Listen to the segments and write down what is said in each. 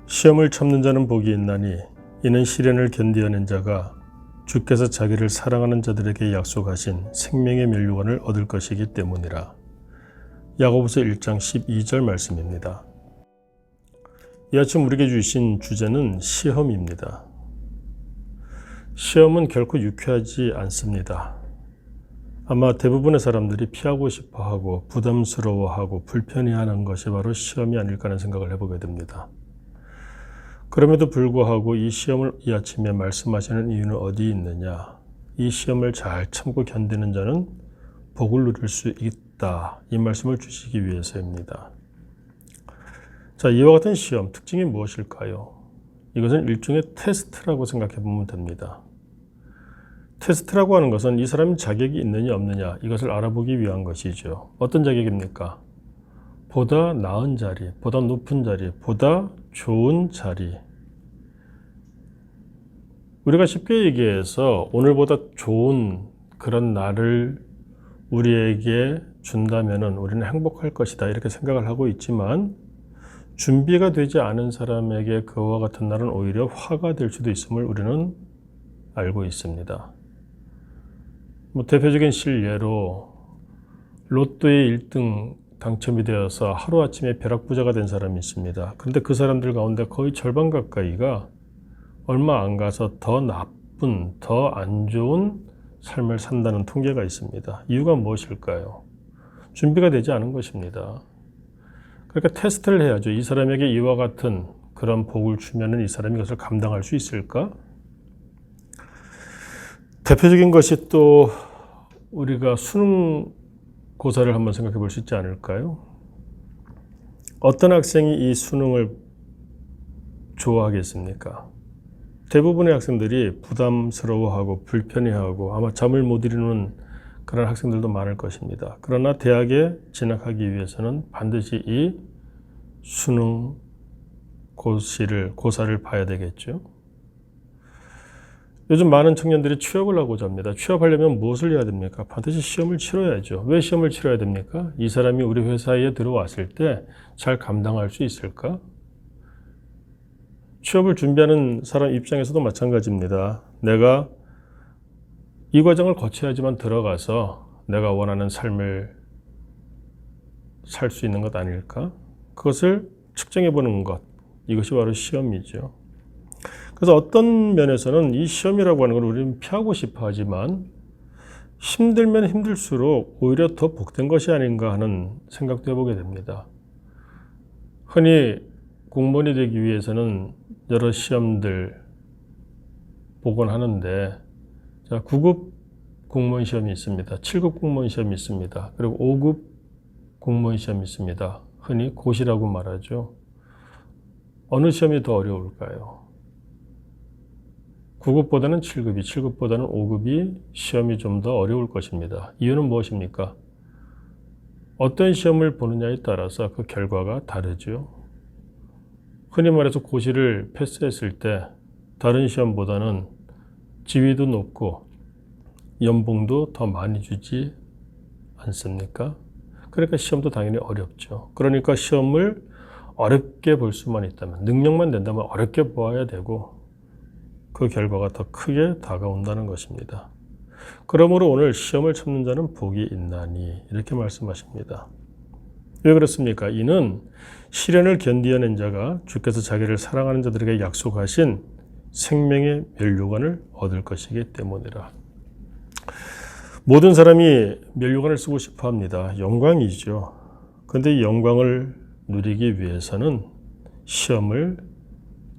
시험을 참는 자는 복이 있나니 이는 시련을 견디어낸 자가 주께서 자기를 사랑하는 자들에게 약속하신 생명의 면류관을 얻을 것이기 때문이라. 야고보서 1장 12절 말씀입니다. 이 아침 우리에게 주신 주제는 시험입니다. 시험은 결코 유쾌하지 않습니다. 아마 대부분의 사람들이 피하고 싶어하고 부담스러워하고 불편해하는 것이 바로 시험이 아닐까 하는 생각을 해보게 됩니다. 그럼에도 불구하고 이 시험을 이 아침에 말씀하시는 이유는 어디에 있느냐? 이 시험을 잘 참고 견디는 자는 복을 누릴 수 있다. 이 말씀을 주시기 위해서입니다. 자, 이와 같은 시험, 특징이 무엇일까요? 이것은 일종의 테스트라고 생각해 보면 됩니다. 테스트라고 하는 것은 이 사람이 자격이 있느냐 없느냐 이것을 알아보기 위한 것이죠. 어떤 자격입니까? 보다 나은 자리, 보다 높은 자리, 보다 좋은 자리. 우리가 쉽게 얘기해서 오늘보다 좋은 그런 날을 우리에게 준다면 우리는 행복할 것이다 이렇게 생각을 하고 있지만 준비가 되지 않은 사람에게 그와 같은 날은 오히려 화가 될 수도 있음을 우리는 알고 있습니다. 대표적인 실례로 로또의 1등 당첨이 되어서 하루아침에 벼락부자가 된 사람이 있습니다. 그런데 그 사람들 가운데 거의 절반 가까이가 얼마 안 가서 더 나쁜, 더 안 좋은 삶을 산다는 통계가 있습니다. 이유가 무엇일까요? 준비가 되지 않은 것입니다. 그러니까 테스트를 해야죠. 이 사람에게 이와 같은 그런 복을 주면은 이 사람이 이것을 감당할 수 있을까? 대표적인 것이 또 우리가 수능고사를 한번 생각해 볼 수 있지 않을까요? 어떤 학생이 이 수능을 좋아하겠습니까? 대부분의 학생들이 부담스러워하고 불편해하고 아마 잠을 못 이루는 그런 학생들도 많을 것입니다. 그러나 대학에 진학하기 위해서는 반드시 이 수능 고사를 봐야 되겠죠. 요즘 많은 청년들이 취업을 하고자 합니다. 취업하려면 무엇을 해야 됩니까? 반드시 시험을 치러야죠. 왜 시험을 치러야 됩니까? 이 사람이 우리 회사에 들어왔을 때 잘 감당할 수 있을까? 취업을 준비하는 사람 입장에서도 마찬가지입니다. 내가 이 과정을 거쳐야지만 들어가서 내가 원하는 삶을 살 수 있는 것 아닐까? 그것을 측정해 보는 것, 이것이 바로 시험이죠. 그래서 어떤 면에서는 이 시험이라고 하는 걸 우리는 피하고 싶어 하지만 힘들면 힘들수록 오히려 더 복된 것이 아닌가 하는 생각도 해보게 됩니다. 흔히 공무원이 되기 위해서는 여러 시험들 보곤 하는데 9급 공무원 시험이 있습니다. 7급 공무원 시험이 있습니다. 그리고 5급 공무원 시험이 있습니다. 흔히 고시라고 말하죠. 어느 시험이 더 어려울까요? 9급보다는 7급이, 7급보다는 5급이 시험이 좀 더 어려울 것입니다. 이유는 무엇입니까? 어떤 시험을 보느냐에 따라서 그 결과가 다르죠. 흔히 말해서 고시를 패스했을 때 다른 시험보다는 지위도 높고 연봉도 더 많이 주지 않습니까? 그러니까 시험도 당연히 어렵죠. 그러니까 시험을 어렵게 볼 수만 있다면, 능력만 된다면 어렵게 보아야 되고 그 결과가 더 크게 다가온다는 것입니다. 그러므로 오늘 시험을 참는 자는 복이 있나니 이렇게 말씀하십니다. 왜 그렇습니까? 이는 시련을 견디어낸 자가 주께서 자기를 사랑하는 자들에게 약속하신 생명의 면류관을 얻을 것이기 때문이라. 모든 사람이 면류관을 쓰고 싶어 합니다. 영광이죠. 그런데 이 영광을 누리기 위해서는 시험을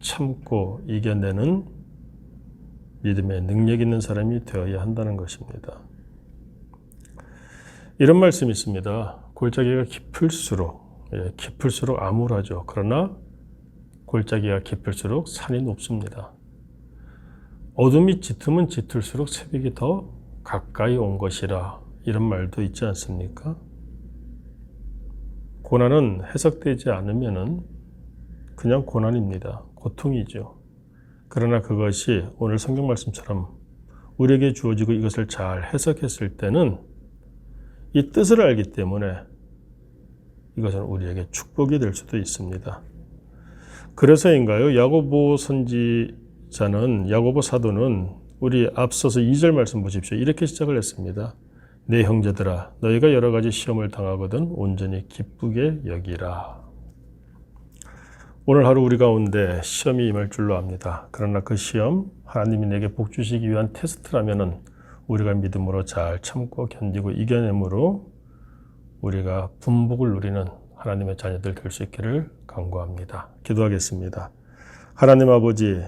참고 이겨내는 믿음의 능력 있는 사람이 되어야 한다는 것입니다. 이런 말씀이 있습니다. 골짜기가 깊을수록 암울하죠. 그러나 골짜기가 깊을수록 산이 높습니다. 어둠이 짙으면 짙을수록 새벽이 더 가까이 온 것이라 이런 말도 있지 않습니까? 고난은 해석되지 않으면 그냥 고난입니다. 고통이죠. 그러나 그것이 오늘 성경 말씀처럼 우리에게 주어지고 이것을 잘 해석했을 때는 이 뜻을 알기 때문에 이것은 우리에게 축복이 될 수도 있습니다. 그래서인가요? 야고보 선지자는, 야고보 사도는 우리 앞서서 2절 말씀 보십시오. 이렇게 시작을 했습니다. 내 형제들아, 너희가 여러 가지 시험을 당하거든 온전히 기쁘게 여기라. 오늘 하루 우리 가운데 시험이 임할 줄로 압니다. 그러나 그 시험, 하나님이 내게 복 주시기 위한 테스트라면은 우리가 믿음으로 잘 참고 견디고 이겨내므로 우리가 분복을 누리는 하나님의 자녀들 될 수 있기를 간구합니다. 기도하겠습니다. 하나님 아버지,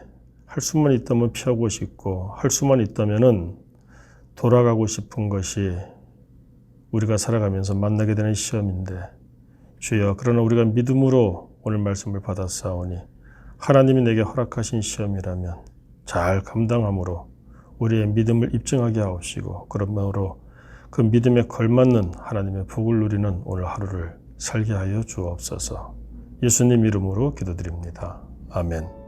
할 수만 있다면 피하고 싶고 할 수만 있다면은 돌아가고 싶은 것이 우리가 살아가면서 만나게 되는 시험인데, 주여, 그러나 우리가 믿음으로 오늘 말씀을 받았사오니 하나님이 내게 허락하신 시험이라면 잘 감당함으로 우리의 믿음을 입증하게 하옵시고, 그러므로 그 믿음에 걸맞는 하나님의 복을 누리는 오늘 하루를 살게 하여 주옵소서. 예수님 이름으로 기도드립니다. 아멘.